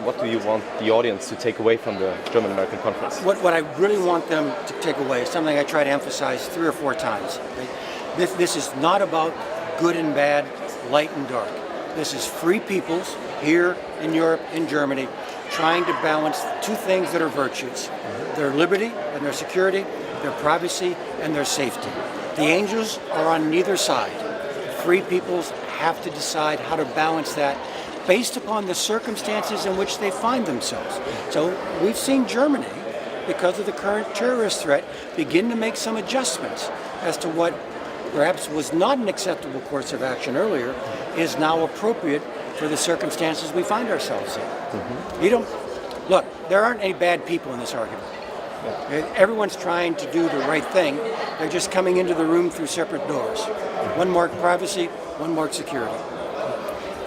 what do you want the audience to take away from the German-American conference? What I really want them to take away is something I try to emphasize 3 or 4 times. This is not about good and bad, light and dark. This is free peoples here in Europe, in Germany, trying to balance 2 things that are virtues. Their liberty and their security, their privacy and their safety. The angels are on neither side. Free peoples have to decide how to balance that based upon the circumstances in which they find themselves. So we've seen Germany, because of the current terrorist threat, begin to make some adjustments as to what perhaps was not an acceptable course of action earlier is now appropriate for the circumstances we find ourselves in. Look, there aren't any bad people in this argument. Everyone's trying to do the right thing. They're just coming into the room through separate doors. One marked privacy, one marked security.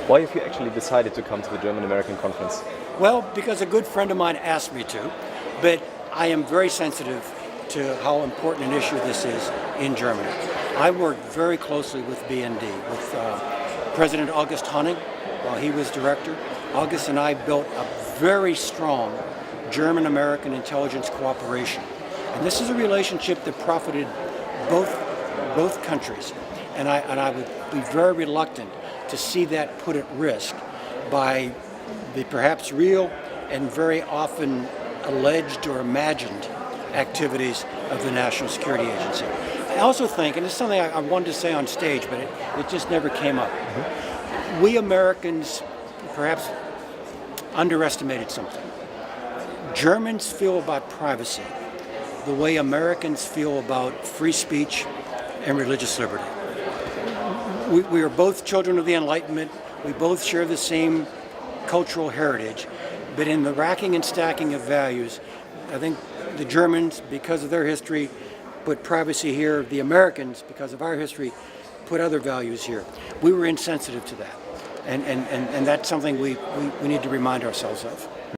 Why have you actually decided to come to the German-American conference? Well, because a good friend of mine asked me to, but I am very sensitive to how important an issue this is in Germany. I worked very closely with BND, with President August Hanning while he was director. August and I built a very strong German-American intelligence cooperation. And this is a relationship that profited both countries. And I would be very reluctant to see that put at risk by the perhaps real and very often alleged or imagined activities of the National Security Agency. I also think, and it's something I wanted to say on stage, but it just never came up. We Americans perhaps underestimated something. Germans feel about privacy the way Americans feel about free speech and religious liberty. We are both children of the Enlightenment. We both share the same cultural heritage. But in the racking and stacking of values, I think the Germans, because of their history, put privacy here. The Americans, because of our history, put other values here. We were insensitive to that. And that's something we need to remind ourselves of.